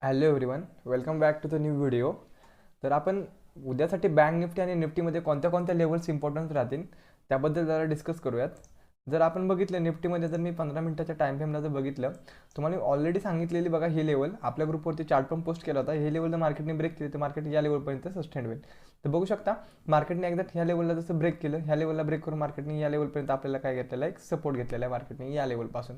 Hello everyone, welcome back to the new video. तर आपण उद्यासाठी बँक निफ्टी आणि निफ्टीमध्ये कोणत्या कोणत्या लेवल्स इम्पॉर्टन्स राहतील त्याबद्दल जरा डिस्कस करूयात. जर आपण बघितलं निफ्टीमध्ये, जर मी 15 मिनिटाच्या टाईम फ्रेमला जर बघितलं, तुम्हाला ऑलरेडी सांगितलेली बघा ही लेवल आपल्या ग्रुपवरती चार्ट पण पोस्ट केला होता. हे लेवल जर मार्केटने ब्रेक केली तर मार्केट या लेवलपर्यंत सस्टेंड होईल. तर बघू शकता मार्केटने एकदा ह्या लेवलला जसं ब्रेक केलं, ह्या लेवलला ब्रेक करून मार्केटने या लेवलपर्यंत आपल्याला काय घेतलेला आहे, एक सपोर्ट घेतलेला आहे मार्केटने या लेवलपासून.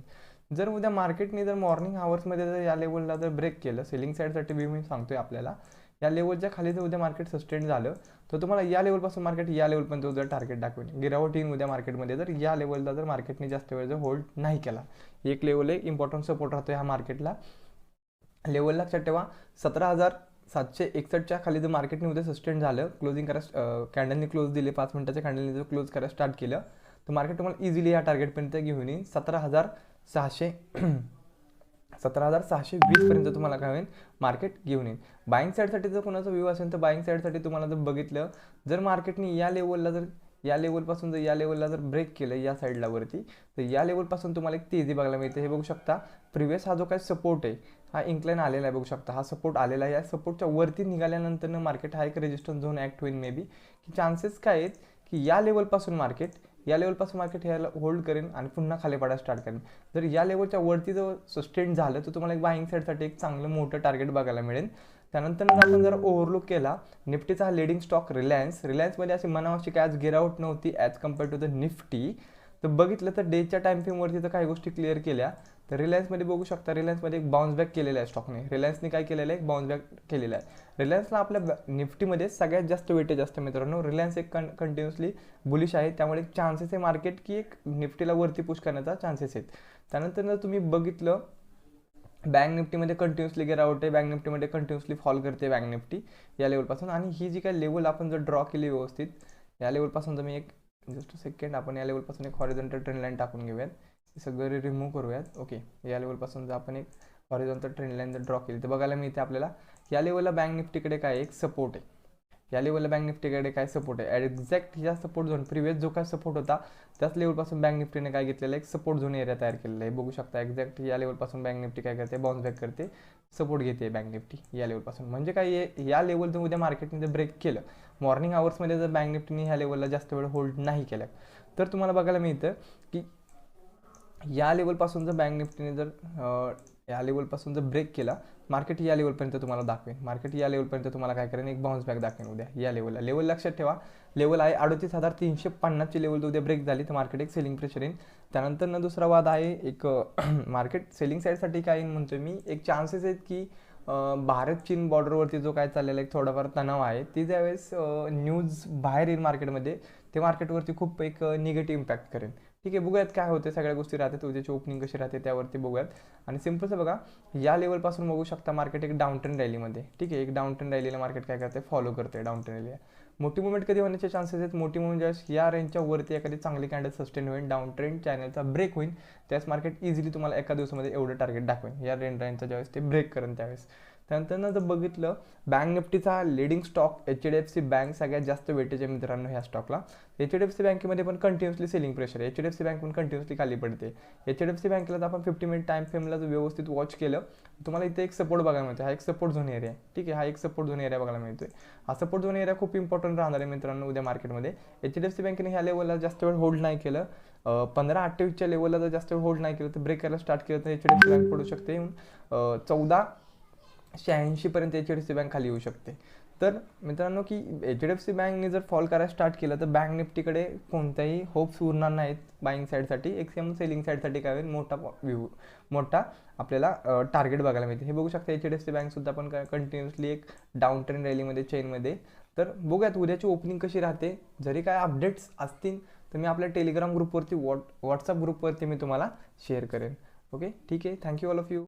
जर उद्या मार्केटने जर मॉर्निंग आवर्समध्ये जर या लेवलला जर ब्रेक केलं, सेलिंग साईडसाठी मी सांगतोय आपल्याला, या लेवलच्या खाली जर उद्या मार्केट सस्टेन झालं तर तुम्हाला या लेवलपासून मार्केट या लेवलपर्यंत उद्या टार्गेट दाखवेल. गिरावट येईन उद्या मार्केटमध्ये जर या लेवलला जर मार्केटने जास्त वेळ जर होल्ड नाही केला. एक लेवल एक इम्पॉर्टंट सपोर्ट राहतो ह्या मार्केटला. लेवल लक्षात ठेवा, 17,761च्या खाली जर मार्केटने उद्या सस्टेन झालं, क्लोजिंग करा, कॅन्डलने क्लोज दिले, 5 मिनिटाच्या कॅन्डलने जर क्लोज करायला स्टार्ट केलं तर मार्केट तुम्हाला इझिली या टार्गेटपर्यंत घेऊन येईल. 17,620 पर्यंत तुम्हाला काय होईल, मार्केट घेऊन येईल. बाईंग साईडसाठी जर कोणाचा व्ह्यू असेल तर बाईंग साईडसाठी तुम्हाला जर बघितलं, जर मार्केटने या लेवलला जर या लेवलपासून जर या लेवलला जर ब्रेक केलं या साईडला वरती, तर या लेवलपासून तुम्हाला एक तेजी बघायला मिळते. हे बघू शकता, प्रिव्हियस हा जो काही सपोर्ट आहे हा इन्क्लाइन आलेला आहे. बघू शकता हा सपोर्ट आलेला आहे. या सपोर्टच्या वरती निघाल्यानंतर मार्केट हा एक रेजिस्टन्स झोन ॲक्ट होईल. मे बी की चान्सेस काय आहेत की या लेवलपासून मार्केट ह्याला होल्ड करेन आणि पुन्हा खाली पडायला स्टार्ट करेन. जर या लेवलच्या वरती जर सस्टेन झालं तर तुम्हाला एक बाईंग साईडसाठी एक चांगलं मोठं टार्गेट बघायला मिळेल. त्यानंतर आपण जर ओव्हरलुक केला निफ्टीचा हा लिडिंग स्टॉक रिलायन्समध्ये अशी मनावाशी काय आज गिरावट नव्हती as compared to the Nifty. तर बघितलं तर डेच्या टाइम फ्रेमवरती तर काही गोष्टी क्लिअर केल्या. तर रिलायन्समध्ये बघू शकता, रिलायन्समध्ये एक बाउन्स बॅक केलेला आहे स्टॉकने. रिलायन्सने काय केलेलं आहे, एक बाउन्स बॅक केलेला आहे. रिलायन्सला आपल्या निफ्टीमध्ये सगळ्यात जास्त वेटेज असतं मित्रांनो. रिलायन्स एक कंटिन्युअसली बुलिश आहे, त्यामुळे एक चान्सेस आहे मार्केट की एक निफ्टीला वरती पुश करण्याचा चान्सेस आहेत. त्यानंतर जर तुम्ही बघितलं, बँक निफ्टीमध्ये कंटिन्युअसली गिरावट आहे, बँक निफ्टीमध्ये कंटिन्युअसली फॉल करते बँक निफ्टी या लेवलपासून. आणि ही जी काही लेवल आपण जर ड्रॉ केली व्यवस्थित, या लेवलपासून जर मी एक जस्ट सेकंड आपण या लेवलपासून एक हॉरिझॉन्टल ट्रेंड लाईन टाकून घेऊयात. हे सगळं रिमूव्ह करूयात. ओके, या लेवलपासून जर आपण एक हॉरिझॉन्टल ट्रेंड लाईन जर ड्रॉ केली तर बघायला मिळते आपल्याला या लेवलला बँक निफ्टीकडे काय एक सपोर्ट आहे. या लेवलला बँक निफ्टीकडे काय सपोर्ट आहे, एक्झॅक्ट या सपोर्ट झोन प्रिव्हियस जो काय सपोर्ट होता त्याच लेवलपासून बँक निफ्टीने काय घेतलेला एक सपोर्ट झोन एरिया तयार केलेला आहे. बघू शकता एक्झॅक्ट या लेवलपासून बँक निफ्टी काय करते, बाउन्स बॅक करते, सपोर्ट घेते बँक निफ्टी या लेवलपासून. म्हणजे काय, या लेवल जर उद्या मार्केटने जर ब्रेक केलं, मॉर्निंग आवर्समध्ये जर बँक निफ्टीने ह्या लेवलला जास्त वेळ होल्ड नाही केलं तर तुम्हाला बघायला मिळतं की या लेवलपासून जर बँक निफ्टीने जर या लेवलपासून जर ब्रेक केला, मार्केट या लेवलपर्यंत तुम्हाला दाखवेन. मार्केट या लेवलपर्यंत तुम्हाला काय करेन, एक बाउन्स बॅक दाखवेन उद्या या लेवलला. लेवल लक्षात ठेवा, लेवल आहे 38,350ची लेवल उद्या ब्रेक झाली तर मार्केट एक सेलिंग प्रेशर येईल. त्यानंतर दुसरा वाद आहे एक मार्केट सेलिंग साईडसाठी काय येईल म्हणतोय मी, एक चान्सेस आहेत की भारत चीन बॉर्डरवरती जो काय चाललेला एक थोडाफार तणाव आहे, ती ज्यावेळेस न्यूज बाहेर येईल मार्केटमध्ये, ते मार्केटवरती खूप एक निगेटिव्ह इम्पॅक्ट करेल. ठीक आहे, बघूयात काय होते, सगळ्या गोष्टी राहतात, उद्याची ओपनिंग कशी राहते त्यावरती बघूयात. आणि सिम्पलचं बघा, या लेवलपासून बघू शकता मार्केट एक डाऊन ट्रेंड रॅलीमध्ये. ठीक आहे, एक डाऊन ट्रेंड रॅलीला मार्केट काय करते, फॉलो करते डाऊन ट्रेंड रॅलीला. मोठी मुवमेंट कधी होण्याचे चान्सेस आहेत, मोठी मुवमेंट ज्यावेळेस या रेंजच्या वरती एखादी चांगली कॅन्डल सस्टेन होईल, डाऊन ट्रेंड चॅनलचा ब्रेक होईल, त्यावेळेस मार्केट इझिली तुम्हाला एका दिवसामध्ये एवढं टार्गेट दाखवेल या रेंजचा ज्यावेळेस ते ब्रेक करेन त्यावेळेस. त्यानंतर जर बघितलं, बँक निफ्टीचा लिडिंग स्टॉक HDFC बँक सगळ्यात जास्त वेटेज आहे मित्रांनो ह्या स्टॉकला. HDFC बँकेमध्ये पण कंटिन्युअसली सेलिंग प्रेशर आहे. HDFC बँक पण कंटिन्युअसली खाली पडते. HDFC बँकेला जर आपण 50 मिनिट टाइम फ्रेमला जर व्यवस्थित वॉच केलं, तुम्हाला इथे एक सपोर्ट बघायला मिळतो. हा एक सपोर्ट झोन एरिया आहे. ठीक आहे, हा एक सपोर्ट झोन एरिया बघायला मिळतोय. हा सपोर्ट झोन एरिया खूप इम्पॉर्टंट राहणार आहे मित्रांनो उद्या मार्केटमध्ये. HDFC बँकेने ह्या लेवलला जास्त वेळ होल्ड नाही केलं, 1528च्या लेवलला जर जास्त वेळ होल्ड नाही केलं तर ब्रेक करायला स्टार्ट केलं तर HDFC बँक पडू शकते 1486 पर्यंत HDFC बँक खाली येऊ शकते. तर मित्रांनो की HDFC बँकने जर फॉल करायला स्टार्ट केलं तर बँक निफ्टीकडे कोणत्याही होप्स उरणार नाहीत बाईंग साईडसाठी. एक सेलिंग साईडसाठी काय होईल, मोठा आपल्याला टार्गेट बघायला मिळते. हे बघू शकता, HDFC बँकसुद्धा पण कंटिन्युअसली एक डाऊन ट्रेंड रॅलीमध्ये चेनमध्ये. तर बघूयात उद्याची ओपनिंग कशी राहते. जरी काय अपडेट्स असतील तर मी आपल्या टेलिग्राम ग्रुपवरती व्हॉट्सअप ग्रुपवरती मी तुम्हाला शेअर करेन. ओके, ठीक आहे, थँक्यू ऑल ऑफ यू.